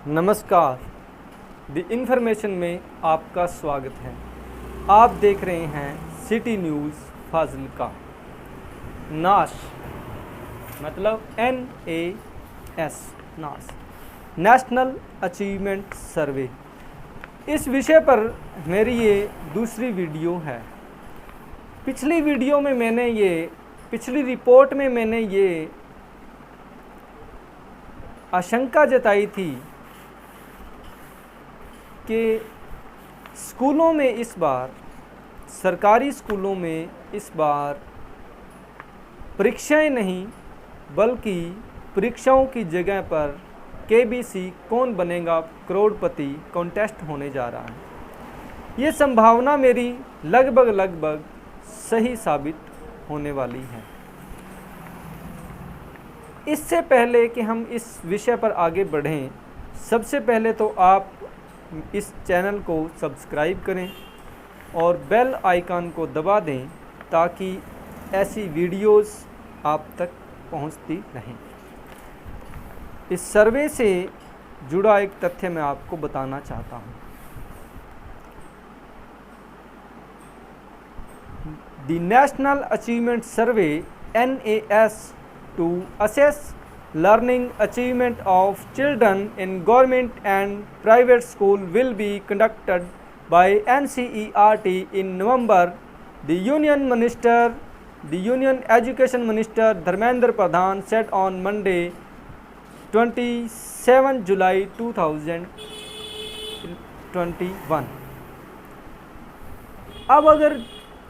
नमस्कार, the information में आपका स्वागत है। आप देख रहे हैं सिटी न्यूज़ फाजिल्का। नाश मतलब NAS, नाश, नेशनल अचीवमेंट सर्वे। इस विषय पर मेरी ये दूसरी वीडियो है। पिछली रिपोर्ट में मैंने ये आशंका जताई थी कि स्कूलों में इस बार, सरकारी स्कूलों में इस बार परीक्षाएं नहीं बल्कि परीक्षाओं की जगह पर KBC कौन बनेगा करोड़पति कॉन्टेस्ट होने जा रहा है। ये संभावना मेरी लगभग सही साबित होने वाली है। इससे पहले कि हम इस विषय पर आगे बढ़ें, सबसे पहले तो आप इस चैनल को सब्सक्राइब करें और बेल आइकन को दबा दें ताकि ऐसी वीडियोस आप तक पहुंचती रहें। इस सर्वे से जुड़ा एक तथ्य मैं आपको बताना चाहता हूं। The national achievement survey NAS to assess learning achievement of children in government and private school will be conducted by NCERT in November. The Union Education Minister Dharmendra Pradhan said on Monday 27 July 2021। अब अगर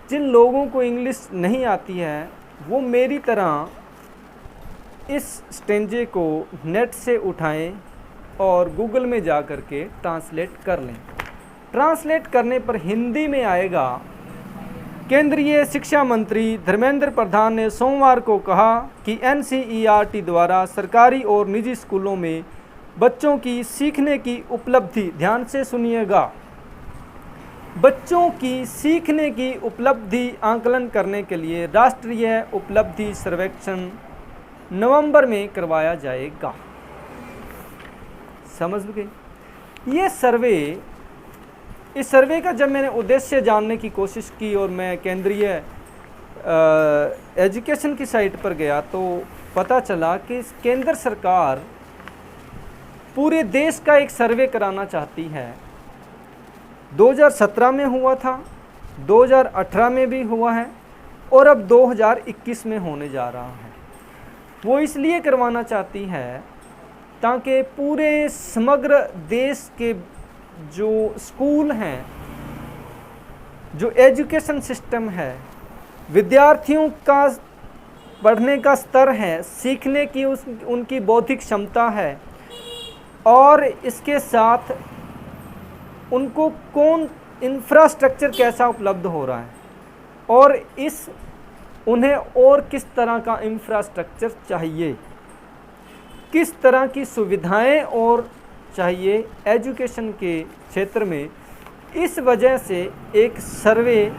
जिन लोगों को English नहीं आती है वो मेरी तरह इस स्टेंजे को नेट से उठाएं और गूगल में जा कर के ट्रांसलेट कर लें। ट्रांसलेट करने पर हिंदी में आएगा। केंद्रीय शिक्षा मंत्री धर्मेंद्र प्रधान ने सोमवार को कहा कि NCERT द्वारा सरकारी और निजी स्कूलों में बच्चों की सीखने की उपलब्धि, ध्यान से सुनिएगा, बच्चों की सीखने की उपलब्धि आंकलन करने के लिए राष्ट्रीय उपलब्धि सर्वेक्षण नवंबर में करवाया जाएगा। समझ गए? इस सर्वे का जब मैंने उद्देश्य जानने की कोशिश की और मैं केंद्रीय एजुकेशन की साइट पर गया तो पता चला कि केंद्र सरकार पूरे देश का एक सर्वे कराना चाहती है। 2017 में हुआ था, 2018 में भी हुआ है और अब 2021 में होने जा रहा है। वो इसलिए करवाना चाहती है ताकि पूरे समग्र देश के जो स्कूल हैं, जो एजुकेशन सिस्टम है, विद्यार्थियों का पढ़ने का स्तर है, सीखने की उनकी बौद्धिक क्षमता है और इसके साथ उनको कौन इंफ्रास्ट्रक्चर कैसा उपलब्ध हो रहा है और उन्हें और किस तरह का इंफ्रास्ट्रक्चर चाहिए, किस तरह की सुविधाएं और चाहिए एजुकेशन के क्षेत्र में। इस वजह से एक सर्वे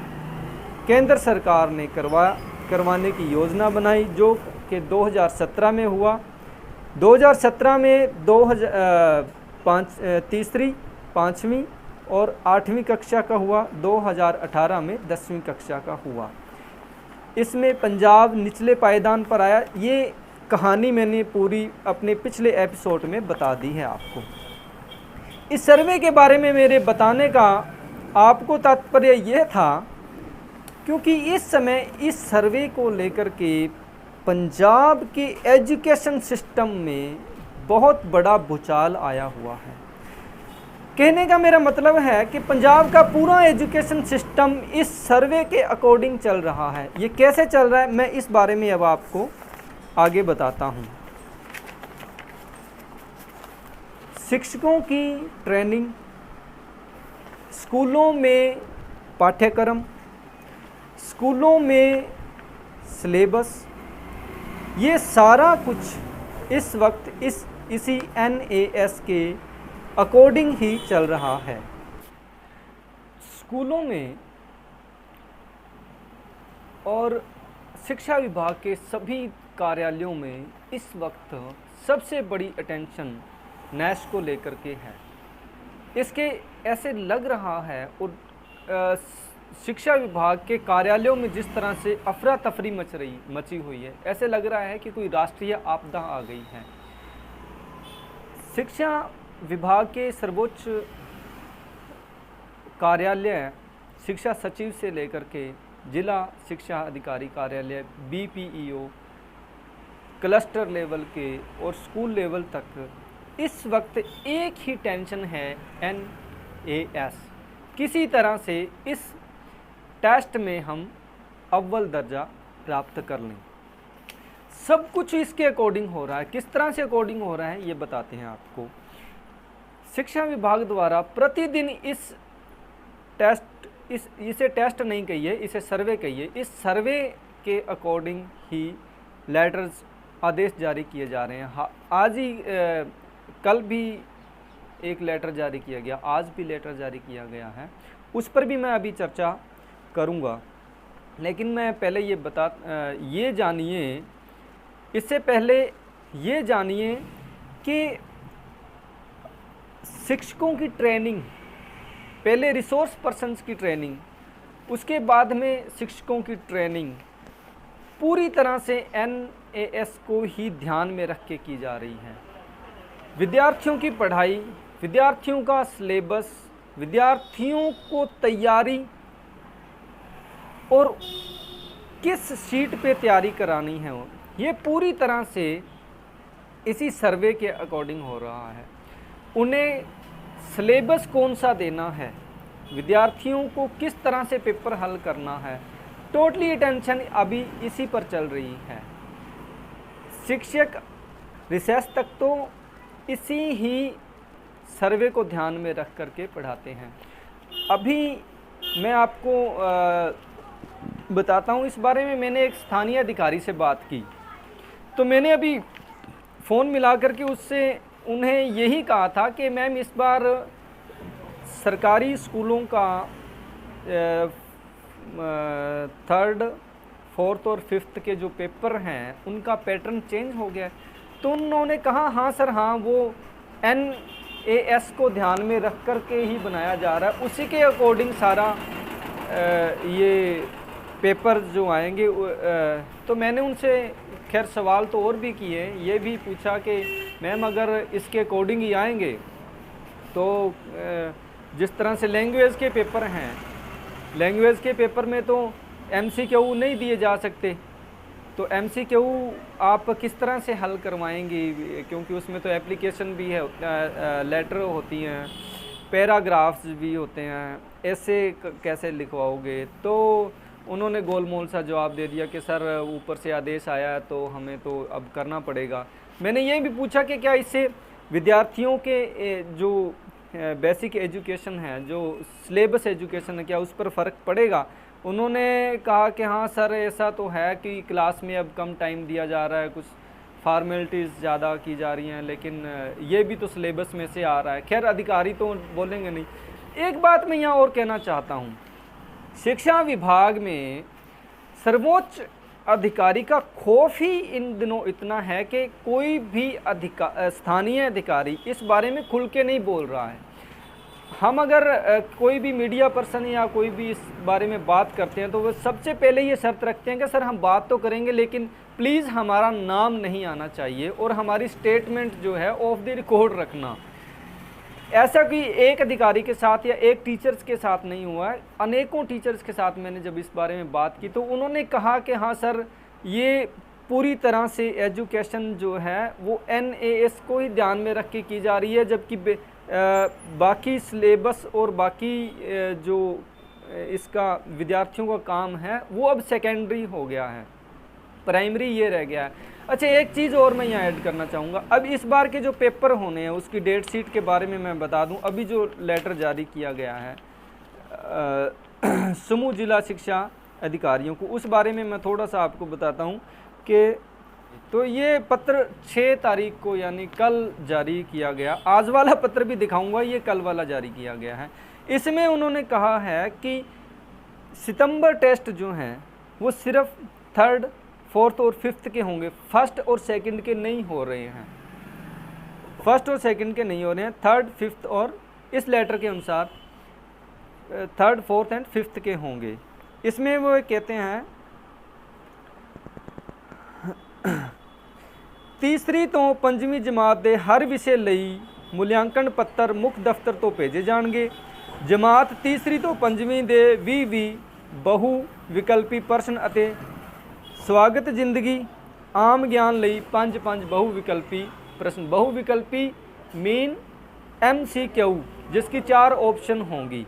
केंद्र सरकार ने करवाने की योजना बनाई जो कि 2017 में हुआ। 2017 में तीसरी, पाँचवीं और 8वीं कक्षा का हुआ, 2018 में 10वीं कक्षा का हुआ। इसमें पंजाब निचले पायदान पर आया। ये कहानी मैंने पूरी अपने पिछले एपिसोड में बता दी है आपको। इस सर्वे के बारे में मेरे बताने का आपको तात्पर्य यह था क्योंकि इस समय इस सर्वे को लेकर के पंजाब के एजुकेशन सिस्टम में बहुत बड़ा भूचाल आया हुआ है। कहने का मेरा मतलब है कि पंजाब का पूरा एजुकेशन सिस्टम इस सर्वे के अकॉर्डिंग चल रहा है। ये कैसे चल रहा है मैं इस बारे में अब आपको आगे बताता हूँ। शिक्षकों की ट्रेनिंग, स्कूलों में पाठ्यक्रम, स्कूलों में सिलेबस, ये सारा कुछ इस वक्त इसी NAS के अकॉर्डिंग ही चल रहा है। स्कूलों में और शिक्षा विभाग के सभी कार्यालयों में इस वक्त सबसे बड़ी अटेंशन नैश को लेकर के है। इसके ऐसे लग रहा है और शिक्षा विभाग के कार्यालयों में जिस तरह से अफरा तफरी मची हुई है, ऐसे लग रहा है कि कोई राष्ट्रीय आपदा आ गई है। शिक्षा विभाग के सर्वोच्च कार्यालय शिक्षा सचिव से लेकर के जिला शिक्षा अधिकारी कार्यालय, BPEO, क्लस्टर लेवल के और स्कूल लेवल तक इस वक्त एक ही टेंशन है, NAS। किसी तरह से इस टेस्ट में हम अव्वल दर्जा प्राप्त कर लें। सब कुछ इसके अकॉर्डिंग हो रहा है। किस तरह से अकॉर्डिंग हो रहा है ये बताते हैं आपको। शिक्षा विभाग द्वारा प्रतिदिन इस टेस्ट, इसे टेस्ट नहीं कहिए, इसे सर्वे कहिए, इस सर्वे के अकॉर्डिंग ही लेटर्स, आदेश जारी किए जा रहे हैं। आज ही कल भी एक लेटर जारी किया गया, आज भी लेटर जारी किया गया है, उस पर भी मैं अभी चर्चा करूंगा। लेकिन मैं पहले ये जानिए, इससे पहले ये जानिए कि शिक्षकों की ट्रेनिंग, पहले रिसोर्स पर्सन्स की ट्रेनिंग, उसके बाद में शिक्षकों की ट्रेनिंग पूरी तरह से NAS को ही ध्यान में रख के की जा रही है। विद्यार्थियों की पढ़ाई, विद्यार्थियों का सिलेबस, विद्यार्थियों को तैयारी और किस शीट पे तैयारी करानी है, ये पूरी तरह से इसी सर्वे के अकॉर्डिंग हो रहा है। उन्हें सिलेबस कौन सा देना है, विद्यार्थियों को किस तरह से पेपर हल करना है, टोटली अटेंशन अभी इसी पर चल रही है। शिक्षक रिसेस तक तो इसी ही सर्वे को ध्यान में रख करके पढ़ाते हैं। अभी मैं आपको बताता हूँ इस बारे में। मैंने एक स्थानीय अधिकारी से बात की, तो मैंने अभी फ़ोन मिला करके उससे उन्हें यही कहा था कि मैम इस बार सरकारी स्कूलों का 3rd, 4th और 5th के जो पेपर हैं उनका पैटर्न चेंज हो गया है। तो उन्होंने कहा हाँ सर, हाँ वो NAS को ध्यान में रख कर के ही बनाया जा रहा है, उसी के अकॉर्डिंग सारा ये पेपर जो आएंगे। तो मैंने उनसे खैर सवाल तो और भी किए, ये भी पूछा कि मैम अगर इसके अकॉर्डिंग ही आएंगे तो जिस तरह से लैंग्वेज के पेपर हैं, लैंग्वेज के पेपर में तो MCQ नहीं दिए जा सकते, तो MCQ आप किस तरह से हल करवाएंगे, क्योंकि उसमें तो एप्लीकेशन भी है, लेटर होती हैं, पैराग्राफ्स भी होते हैं, ऐसे कैसे लिखवाओगे। तो उन्होंने गोलमोल सा जवाब दे दिया कि सर ऊपर से आदेश आया तो हमें तो अब करना पड़ेगा। मैंने ये भी पूछा कि क्या इससे विद्यार्थियों के जो बेसिक एजुकेशन है, जो सिलेबस एजुकेशन है, क्या उस पर फ़र्क पड़ेगा। उन्होंने कहा कि हाँ सर ऐसा तो है कि क्लास में अब कम टाइम दिया जा रहा है, कुछ फार्मेलिटीज़ ज़्यादा की जा रही हैं, लेकिन ये भी तो सिलेबस में से आ रहा है। खैर अधिकारी तो बोलेंगे नहीं। एक बात मैं यहाँ और कहना चाहता हूँ, शिक्षा विभाग में सर्वोच्च अधिकारी का खौफ ही इन दिनों इतना है कि कोई भी स्थानीय अधिकारी इस बारे में खुल के नहीं बोल रहा है। हम अगर कोई भी मीडिया पर्सन या कोई भी इस बारे में बात करते हैं तो वो सबसे पहले ये शर्त रखते हैं कि सर हम बात तो करेंगे लेकिन प्लीज़ हमारा नाम नहीं आना चाहिए और हमारी स्टेटमेंट जो है ऑफ द रिकॉर्ड रखना। ऐसा कि एक अधिकारी के साथ या एक टीचर्स के साथ नहीं हुआ है, अनेकों टीचर्स के साथ मैंने जब इस बारे में बात की तो उन्होंने कहा कि हाँ सर ये पूरी तरह से एजुकेशन जो है वो NAS को ही ध्यान में रख के की जा रही है, जबकि बाकी सिलेबस और बाकी जो इसका विद्यार्थियों का काम है वो अब सेकेंडरी हो गया है, प्राइमरी ये रह गया है। अच्छा एक चीज़ और मैं यहाँ ऐड करना चाहूँगा, अब इस बार के जो पेपर होने हैं उसकी डेट शीट के बारे में मैं बता दूँ। अभी जो लेटर जारी किया गया है समूह जिला शिक्षा अधिकारियों को, उस बारे में मैं थोड़ा सा आपको बताता हूँ कि तो ये पत्र 6 तारीख को यानी कल जारी किया गया। आज वाला पत्र भी दिखाऊंगा, ये कल वाला जारी किया गया है। इसमें उन्होंने कहा है कि सितंबर टेस्ट जो हैं वो सिर्फ 3rd, 4th और 5th के होंगे, 1st और 2nd के नहीं हो रहे हैं। फर्स्ट और सेकंड के नहीं हो रहे हैं, थर्ड फिफ्थ और इस लेटर के अनुसार थर्ड फोर्थ एंड फिफ्थ के होंगे। इसमें वो कहते हैं तीसरी तो पंजवीं जमात दे हर विषय ਲਈ मूल्यांकन पत्र मुख दफ्तर तो भेजे जाएंगे। जमात तीसरी तो पंजवीं दे 20 बहु विकल्पी प्रश्न ਅਤੇ स्वागत जिंदगी आम ज्ञान ਲਈ 5 बहु विकल्पी प्रश्न। बहु विकल्पी मीन MCQ जिसकी 4 ऑप्शन होंगी।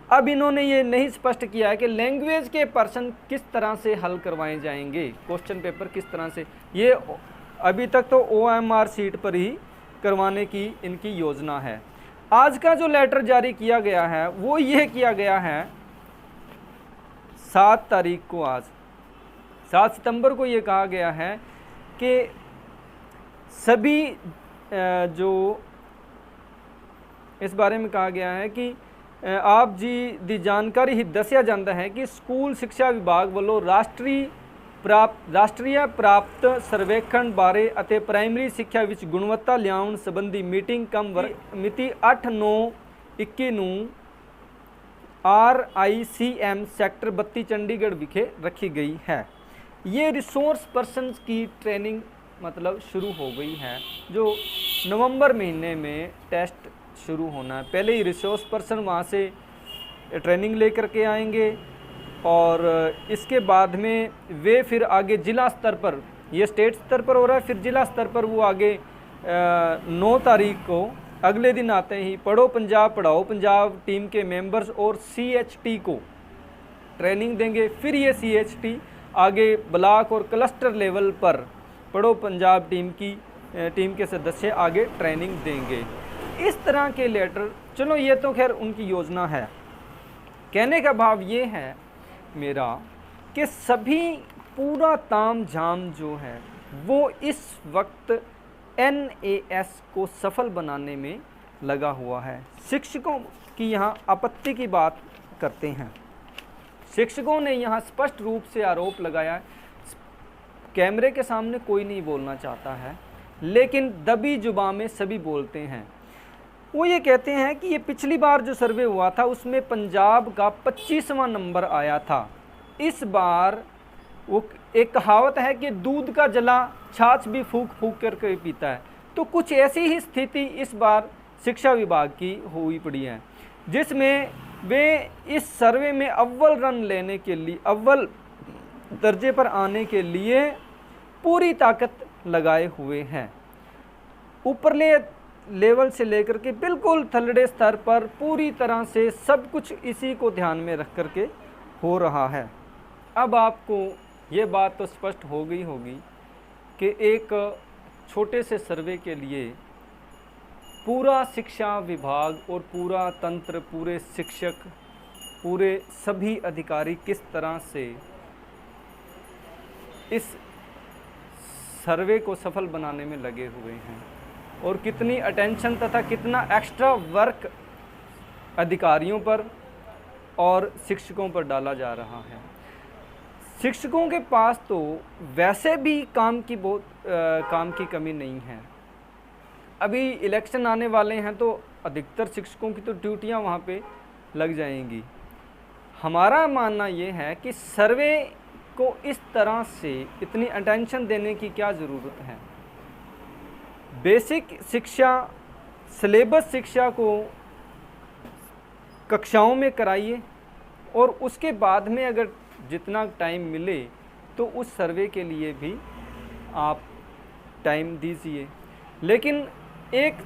अब इन्होंने ये नहीं स्पष्ट किया है कि लैंग्वेज के प्रश्न किस तरह से हल करवाए जाएंगे, क्वेश्चन पेपर किस तरह से, ये अभी तक तो OMR सीट पर ही करवाने की इनकी योजना है। आज का जो लेटर जारी किया गया है वो ये किया गया है 7 तारीख को, आज 7 सितंबर को ये कहा गया है कि सभी जो इस बारे में कहा गया है कि आप जी दी जानकारी ही दसिया जाता है कि स्कूल शिक्षा विभाग वालों राष्ट्रीय प्राप्त सर्वेखण बारे ਅਤੇ ਪ੍ਰਾਇਮਰੀ ਸਿੱਖਿਆ ਵਿੱਚ ਗੁਣਵੱਤਾ ਲਿਆਉਣ ਸੰਬੰਧੀ ਮੀਟਿੰਗ ਕਮ ਮਿਤੀ 8/9/21 ਨੂੰ RICM सेक्टर 32 चंडीगढ़ विखे रखी गई है। ये रिसोर्स पर्सन की ट्रेनिंग मतलब शुरू हो गई है, जो नवंबर महीने में टेस्ट शुरू होना है। पहले ही रिसोर्स पर्सन वहाँ से ट्रेनिंग लेकर के आएंगे और इसके बाद में वे फिर आगे ज़िला स्तर पर, ये स्टेट स्तर पर हो रहा है, फिर ज़िला स्तर पर वो आगे 9 तारीख को अगले दिन आते ही पढ़ो पंजाब पढ़ाओ पंजाब टीम के मेंबर्स और CHT को ट्रेनिंग देंगे। फिर ये CHT आगे ब्लॉक और क्लस्टर लेवल पर पढ़ो पंजाब टीम के सदस्य आगे ट्रेनिंग देंगे। इस तरह के लेटर, चलो ये तो खैर उनकी योजना है। कहने का भाव ये है मेरा कि सभी पूरा ताम झाम जो है वो इस वक्त NAS को सफल बनाने में लगा हुआ है। शिक्षकों की यहाँ आपत्ति की बात करते हैं। शिक्षकों ने यहाँ स्पष्ट रूप से आरोप लगाया है, कैमरे के सामने कोई नहीं बोलना चाहता है लेकिन दबी जुबान में सभी बोलते हैं। वो ये कहते हैं कि ये पिछली बार जो सर्वे हुआ था उसमें पंजाब का 25वां नंबर आया था। इस बार वो एक कहावत है कि दूध का जला छाछ भी फूक फूक करके पीता है, तो कुछ ऐसी ही स्थिति इस बार शिक्षा विभाग की हुई पड़ी है, जिसमें वे इस सर्वे में अव्वल रन लेने के लिए, अव्वल दर्जे पर आने के लिए पूरी ताकत लगाए हुए हैं। ऊपरले लेवल से लेकर के बिल्कुल थल्लड़े स्तर पर पूरी तरह से सब कुछ इसी को ध्यान में रख करके हो रहा है। अब आपको ये बात तो स्पष्ट हो गई होगी कि एक छोटे से सर्वे के लिए पूरा शिक्षा विभाग और पूरा तंत्र, पूरे शिक्षक, पूरे सभी अधिकारी किस तरह से इस सर्वे को सफल बनाने में लगे हुए हैं और कितनी अटेंशन तथा कितना एक्स्ट्रा वर्क अधिकारियों पर और शिक्षकों पर डाला जा रहा है। शिक्षकों के पास तो वैसे भी काम की कमी नहीं है। अभी इलेक्शन आने वाले हैं तो अधिकतर शिक्षकों की तो ड्यूटियां वहाँ पे लग जाएंगी। हमारा मानना ये है कि सर्वे को इस तरह से इतनी अटेंशन देने की क्या ज़रूरत है। बेसिक शिक्षा, सिलेबस शिक्षा को कक्षाओं में कराइए और उसके बाद में अगर जितना टाइम मिले तो उस सर्वे के लिए भी आप टाइम दीजिए। लेकिन एक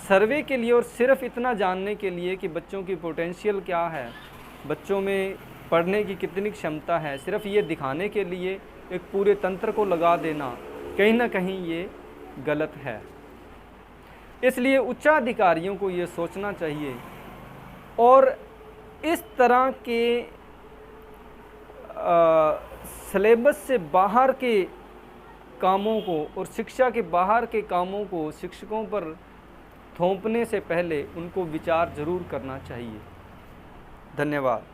सर्वे के लिए और सिर्फ इतना जानने के लिए कि बच्चों की पोटेंशियल क्या है, बच्चों में पढ़ने की कितनी क्षमता है, सिर्फ ये दिखाने के लिए एक पूरे तंत्र को लगा देना कहीं ना कहीं ये गलत है। इसलिए उच्चाधिकारियों को ये सोचना चाहिए और इस तरह के सिलेबस से बाहर के कामों को और शिक्षा के बाहर के कामों को शिक्षकों पर थोपने से पहले उनको विचार ज़रूर करना चाहिए। धन्यवाद।